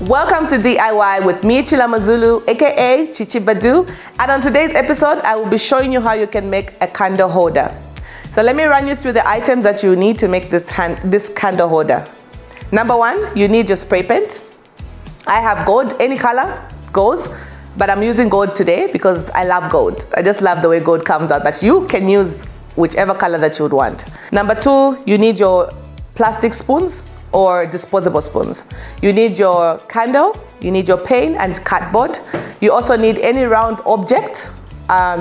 Welcome to DIY with me, Chilamazulu, aka Chichi Badu. And on today's episode, I will be showing you how you can make a candle holder. So let me run you through the items that you need to make this candle holder. Number one, you need your spray paint. I have gold, any color goes, but I'm using gold today because I love gold. I just love the way gold comes out, but you can use whichever color that you would want. Number two, you need your plastic spoons or disposable spoons. You need your candle, you need your paint and cardboard. You also need any round object.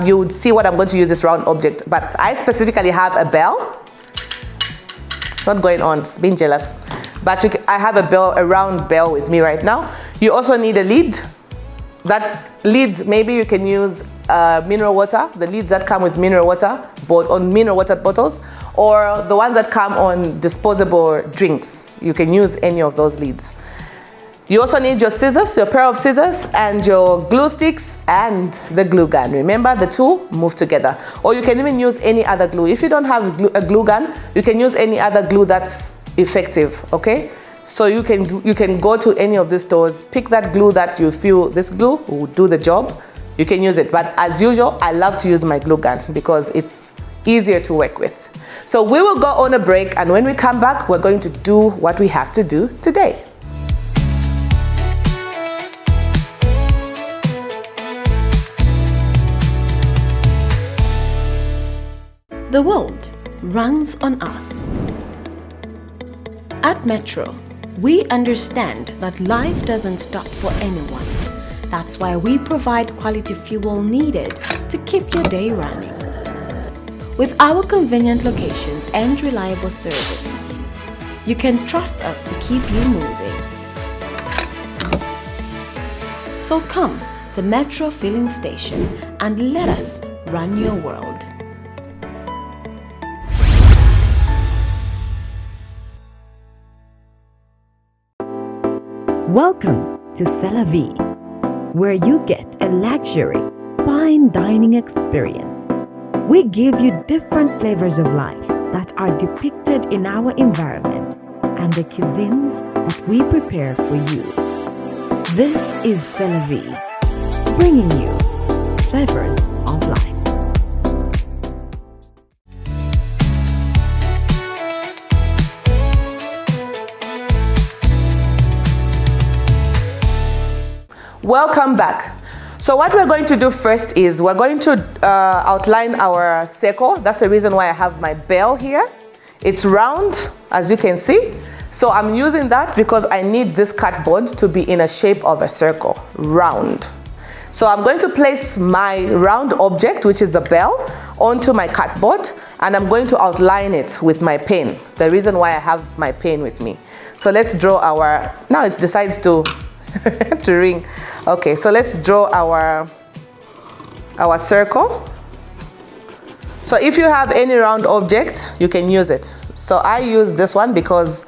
You would see what I'm going to use this round object, but I specifically have a bell. It's not going on, it's being jealous. But I have a round bell with me right now. You also need a lid. That lid, maybe you can use mineral water, the lids that come with mineral water, on mineral water bottles, or the ones that come on disposable drinks. You can use any of those lids. You also need your scissors, your pair of scissors, and your glue sticks and the glue gun. Remember, the two move together. Or you can even use any other glue. If you don't have a glue gun, you can use any other glue that's effective, okay? So you can go to any of these stores, pick that glue that you feel this glue will do the job. You can use it, but as usual, I love to use my glue gun because it's easier to work with. So we will go on a break, and when we come back, we're going to do what we have to do today. The world runs on us. At Metro, we understand that life doesn't stop for anyone. That's why we provide quality fuel needed to keep your day running. With our convenient locations and reliable service, you can trust us to keep you moving. So come to Metro Filling Station and let us run your world. Welcome to C'est La Vie, where you get a luxury, fine dining experience. We give you different flavors of life that are depicted in our environment and the cuisines that we prepare for you. This is C'est La Vie, bringing you flavors of life. Welcome back. So what we're going to do first is we're going to outline our circle. That's the reason why I have my bell here. It's round, as you can see. So I'm using that because I need this cardboard to be in a shape of a circle, round. So I'm going to place my round object, which is the bell, onto my cardboard, and I'm going to outline it with my pen. The reason why I have my pen with me. So let's draw our, now it decides to to ring. Okay, so let's draw our circle. So if you have any round object, you can use it. So I use this one because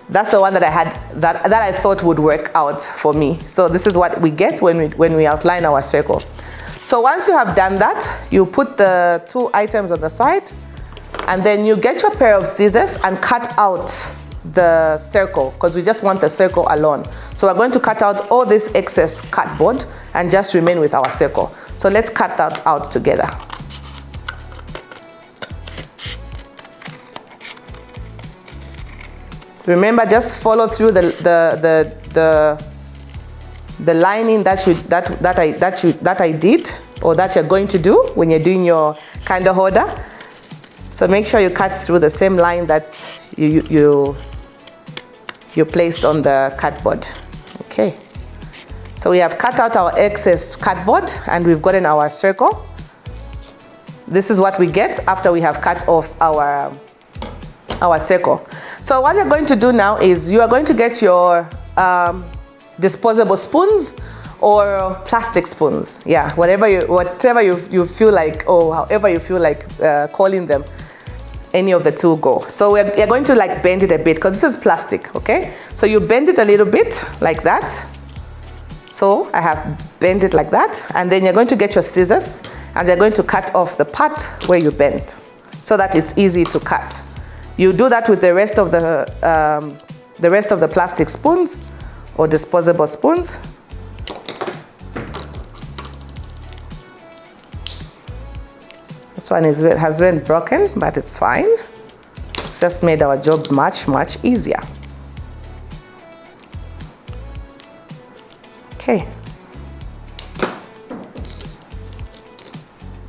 that's the one that I had that I thought would work out for me. So this is what we get when we outline our circle. So once you have done that, you put the two items on the side, and then you get your pair of scissors and cut out the circle, because we just want the circle alone. So we're going to cut out all this excess cardboard and just remain with our circle. So let's cut that out together. Remember, just follow through the lining that I did, or that you're going to do when you're doing your candle holder. So make sure you cut through the same line that you placed on the cardboard. Okay, so we have cut out our excess cardboard and we've gotten our circle. This is what we get after we have cut off our circle. So what you're going to do now is you are going to get your disposable spoons or plastic spoons. Yeah, whatever you feel like, or however you feel like calling them. Any of the two go. So we're going to like bend it a bit because this is plastic, okay? So you bend it a little bit like that. So I have bent it like that, and then you're going to get your scissors and you're going to cut off the part where you bent so that it's easy to cut. You do that with the rest of the plastic spoons or disposable spoons. This one has been broken, but it's fine. It's just made our job much, much easier. Okay.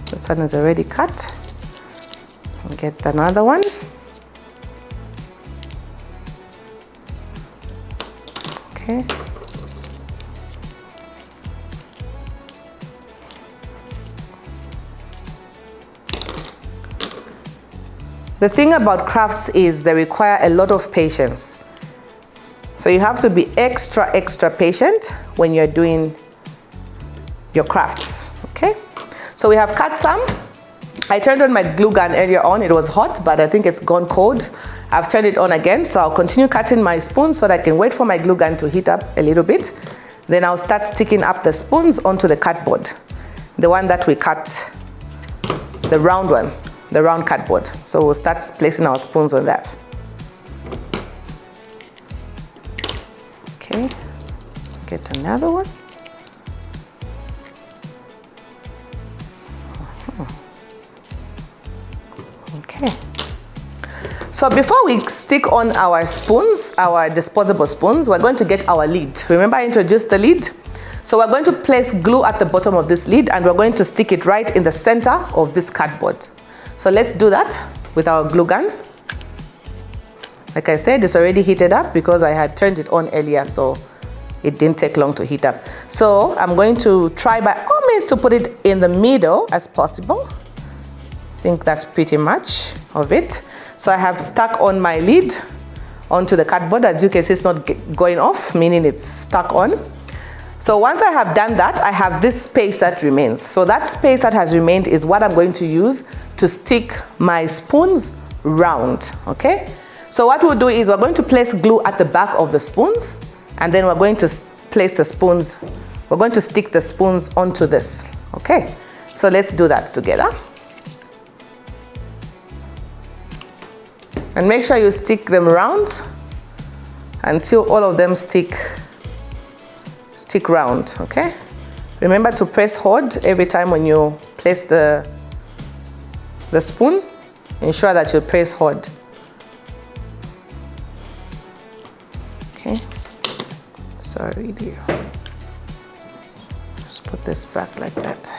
This one is already cut. I'll get another one. Okay. The thing about crafts is they require a lot of patience. So you have to be extra patient when you're doing your crafts, okay? So we have cut some. I turned on my glue gun earlier on. It was hot, but I think it's gone cold. I've turned it on again, so I'll continue cutting my spoons so that I can wait for my glue gun to heat up a little bit. Then I'll start sticking up the spoons onto the cardboard. The one that we cut, the round one. The round cardboard. So we'll start placing our spoons on that. Okay, get another one. Okay. So before we stick on our spoons, our disposable spoons, we're going to get our lid. Remember I introduced the lid? So we're going to place glue at the bottom of this lid and we're going to stick it right in the center of this cardboard. So let's do that with our glue gun. Like I said, it's already heated up because I had turned it on earlier, so it didn't take long to heat up. So I'm going to try by all means to put it in the middle as possible. I think that's pretty much of it. So I have stuck on my lid onto the cardboard. As you can see, it's not going off, meaning it's stuck on. So once I have done that, I have this space that remains. So that space that has remained is what I'm going to use to stick my spoons round, okay? So what we'll do is we're going to place glue at the back of the spoons, and then we're going to place the spoons, we're going to stick the spoons onto this, okay? So let's do that together. And make sure you stick them round until all of them stick round, okay? Remember to press hard every time when you place the spoon. Ensure that you press hard. Okay. Sorry, dear. Just put this back like that.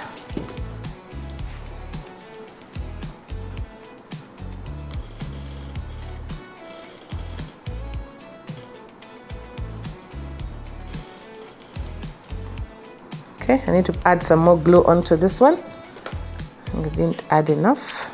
Okay, I need to add some more glue onto this one. I didn't add enough.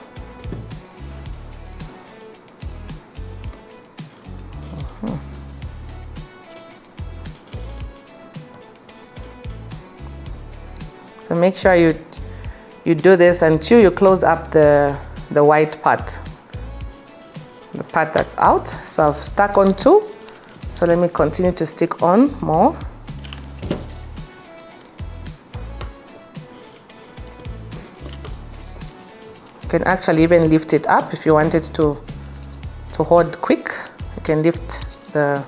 So make sure you do this until you close up the white part, the part that's out. So I've stuck on two. So let me continue to stick on more. You can actually even lift it up if you want it to hold quick. You can lift the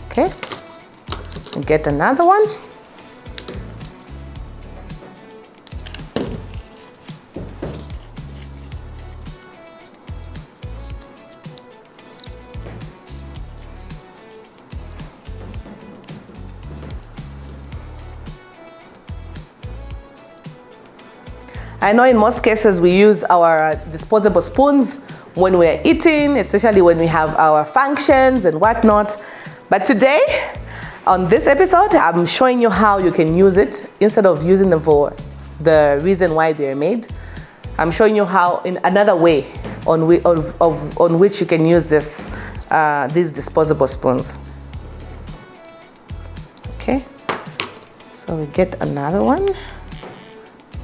okay, and get another one. I know in most cases we use our disposable spoons when we're eating, especially when we have our functions and whatnot. But today, on this episode, I'm showing you how you can use it instead of using them for the reason why they're made. I'm showing you how in another way on which you can use this, these disposable spoons. Okay, so we get another one.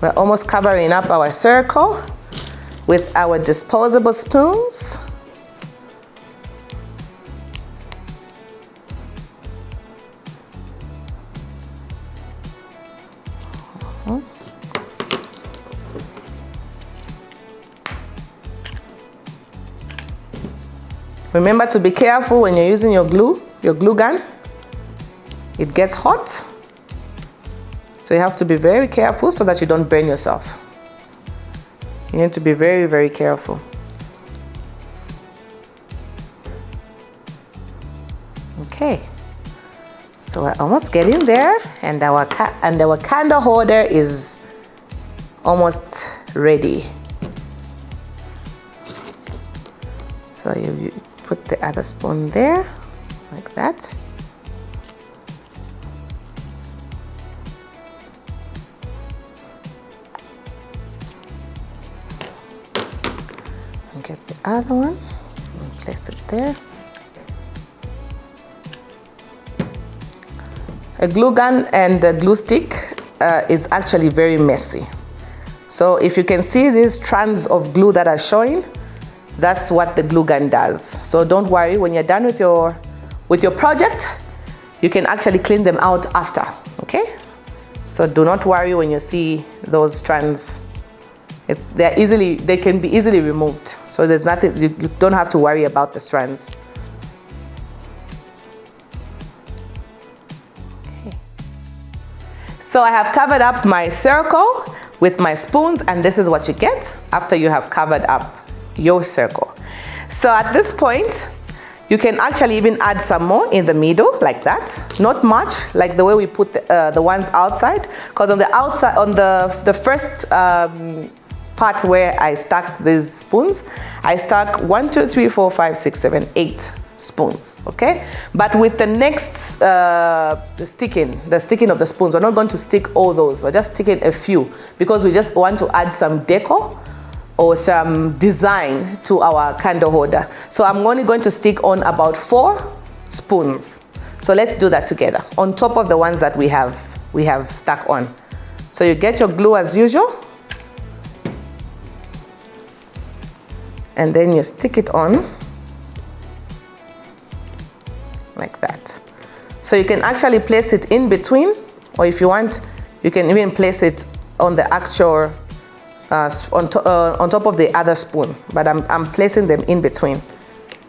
We're almost covering up our circle with our disposable spoons. Remember to be careful when you're using your glue gun. It gets hot. So you have to be very careful so that you don't burn yourself. You need to be very, very careful. Okay. So we're almost getting there, and our candle holder is almost ready. So you put the other spoon there, like that. And get the other one and place it there. A glue gun and the glue stick is actually very messy. So if you can see these strands of glue that are showing, that's what the glue gun does. So don't worry, when you're done with your project, you can actually clean them out after, okay? So do not worry when you see those strands. They can be easily removed. So there's nothing, you don't have to worry about the strands. So I have covered up my circle with my spoons, and this is what you get after you have covered up your circle. So at this point, you can actually even add some more in the middle like that. Not much, like the way we put the ones outside, because on the outside, on the first part where I stack these spoons, I stack 1, 2, 3, 4, 5, 6, 7, 8 spoons, okay? But with the next the sticking of the spoons, we're not going to stick all those. We're just sticking a few because we just want to add some decor or some design to our candle holder. So I'm only going to stick on about 4 spoons. So let's do that together on top of the ones that we have stuck on. So you get your glue as usual, and then you stick it on like that. So you can actually place it in between, or if you want, you can even place it on the actual on top of the other spoon, but I'm placing them in between.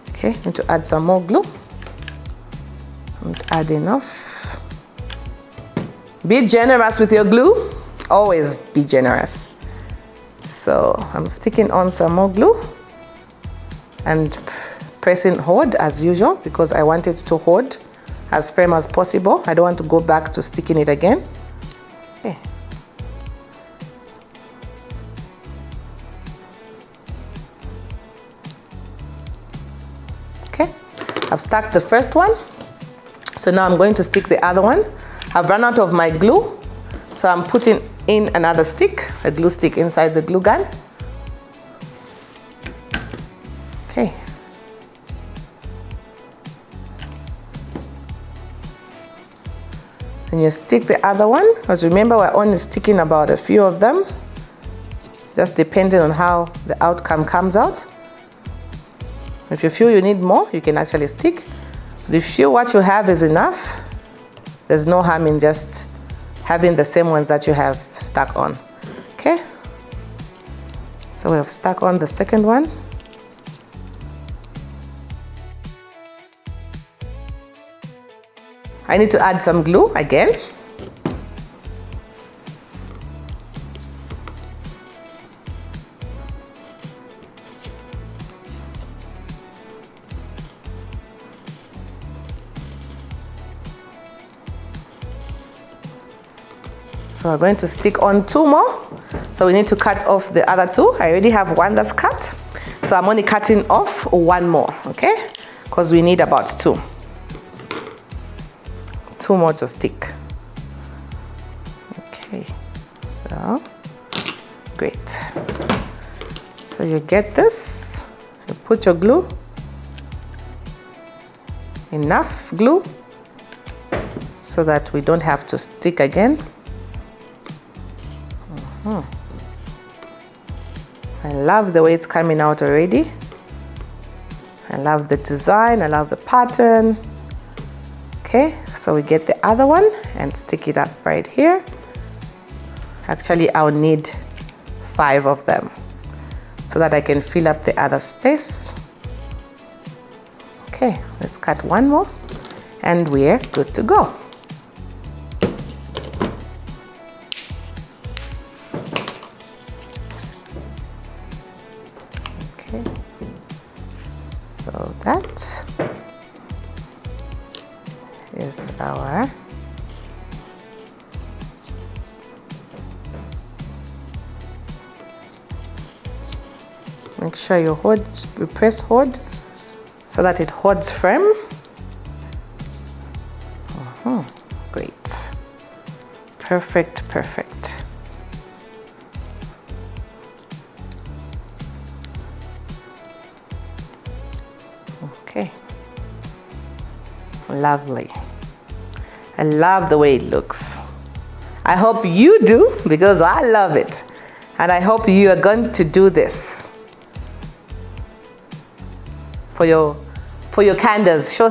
Okay, need to add some more glue. Add enough. Be generous with your glue. Always be generous. So I'm sticking on some more glue and pressing hold as usual because I want it to hold as firm as possible. I don't want to go back to sticking it again. Okay. Okay, I've stuck the first one. So now I'm going to stick the other one. I've run out of my glue, so I'm putting in another stick, a glue stick inside the glue gun. Okay. And you stick the other one, because remember we're only sticking about a few of them, just depending on how the outcome comes out. If you feel you need more, you can actually stick. But if you feel what you have is enough, there's no harm in just having the same ones that you have stuck on. Okay? So we have stuck on the second one. I need to add some glue again. So we're going to stick on 2 more. So we need to cut off the other 2. I already have one that's cut. So I'm only cutting off 1 more, okay? Because we need about 2. 2 more to stick. Okay, so great. So you get this, you put your glue, enough glue so that we don't have to stick again. I love the way it's coming out already. I love the design, I love the pattern. Okay, so we get the other one and stick it up right here. Actually, I'll need 5 of them so that I can fill up the other space. Okay, let's cut one more and we're good to go. Okay, so that is our make sure you press hold so that it holds firm. Great. Perfect, perfect. Okay. Lovely. I love the way it looks. I hope you do, because I love it. And I hope you are going to do this for your candles. Show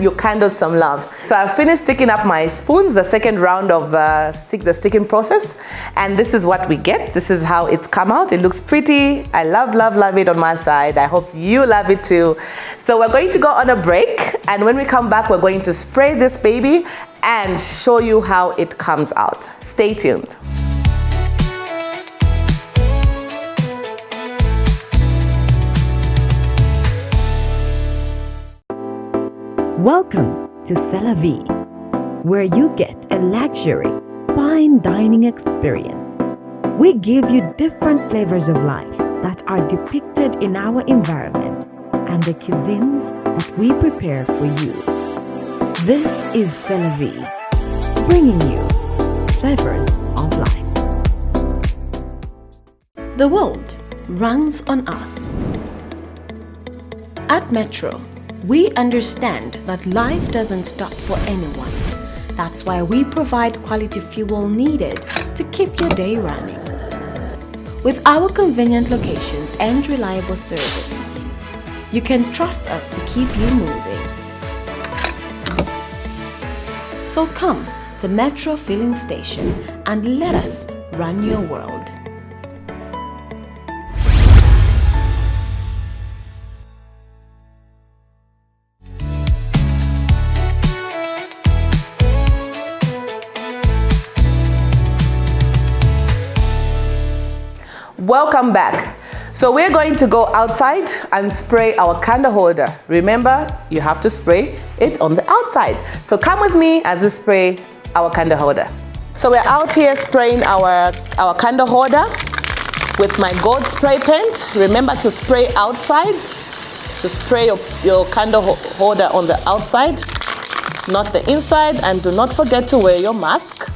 your candles some love. So I've finished sticking up my spoons, the second round of the sticking process, and this is what we get. This is how it's come out. It looks pretty. I love it on my side. I hope you love it too. So we're going to go on a break, and when we come back, we're going to spray this baby and show you how it comes out. Stay tuned. Welcome to C'est La Vie, where you get a luxury, fine dining experience. We give you different flavors of life that are depicted in our environment and the cuisines that we prepare for you. This is C'est La Vie, bringing you flavors of life. The world runs on us. At Metro, we understand that life doesn't stop for anyone. That's why we provide quality fuel needed to keep your day running. With our convenient locations and reliable service, you can trust us to keep you moving. So come to Metro Filling Station and let us run your world. Welcome back. So we're going to go outside and spray our candle holder. Remember, you have to spray it on the outside. So come with me as we spray our candle holder. So we're out here spraying our candle holder with my gold spray paint. Remember to spray outside, to spray your candle holder on the outside, not the inside, and do not forget to wear your mask.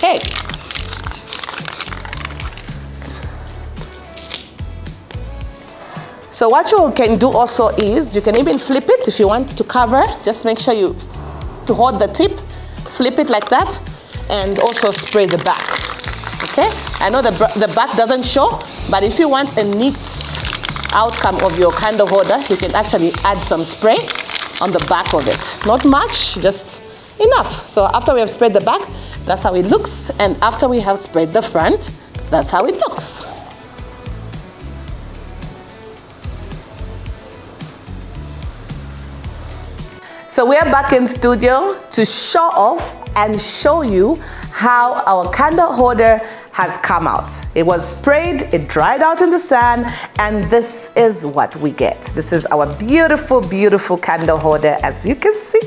Okay. So what you can do also is, you can even flip it if you want to cover. Just make sure to hold the tip, flip it like that, and also spray the back. Okay? I know the back doesn't show, but if you want a neat outcome of your candle holder, you can actually add some spray on the back of it. Not much, just enough. So after we have sprayed the back, that's how it looks, and after we have sprayed the front, that's how it looks. So we're back in studio to show off and show you how our candle holder has come out. It was sprayed, it dried out in the sun, and this is what we get. This is our beautiful, beautiful candle holder, as you can see.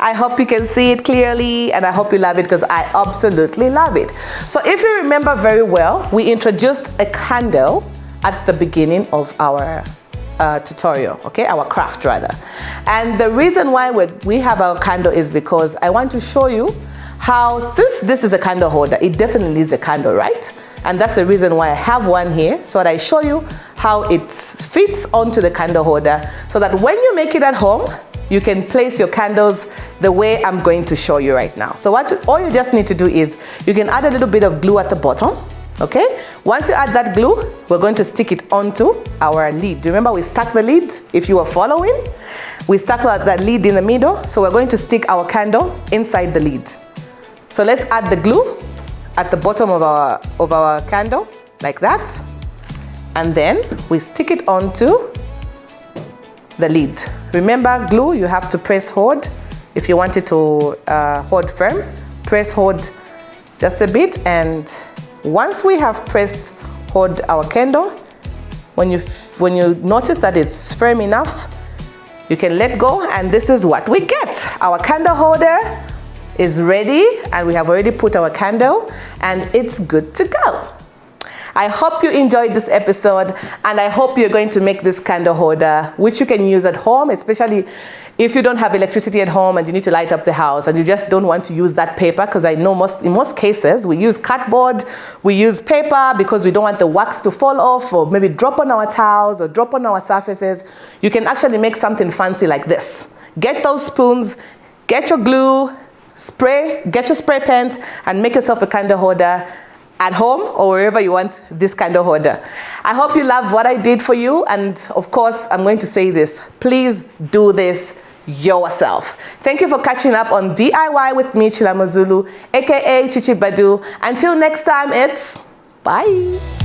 I hope you can see it clearly, and I hope you love it, because I absolutely love it. So if you remember very well, we introduced a candle at the beginning of our tutorial, okay, our craft rather. And the reason why we have our candle is because I want to show you how, since this is a candle holder, it definitely needs a candle, right? And that's the reason why I have one here, so that I show you how it fits onto the candle holder, so that when you make it at home, you can place your candles the way I'm going to show you right now. So all you just need to do is, you can add a little bit of glue at the bottom, Okay, once you add that glue, we're going to stick it onto our lid. Do you remember we stuck the lid? If you were following, we stuck that lid in the middle, so we're going to stick our candle inside the lid. So let's add the glue at the bottom of our candle, like that, and then we stick it onto the lid. Remember, glue, you have to press hard. If you want it to hold firm, press hard just a bit, and once we have pressed hold our candle, when you notice that it's firm enough, you can let go, and this is what we get. Our candle holder is ready, and we have already put our candle, and it's good to go. I hope you enjoyed this episode, and I hope you're going to make this candle holder, which you can use at home, especially if you don't have electricity at home and you need to light up the house and you just don't want to use that paper, because I know in most cases we use cardboard, we use paper because we don't want the wax to fall off or maybe drop on our towels or drop on our surfaces. You can actually make something fancy like this. Get those spoons, get your glue, get your spray paint, and make yourself a candle holder at home or wherever you want this candle holder. I hope you loved what I did for you, and of course I'm going to say this, please do this yourself. Thank you for catching up on DIY with me, Chilamazulu, aka Chichi Badu. Until next time, it's bye.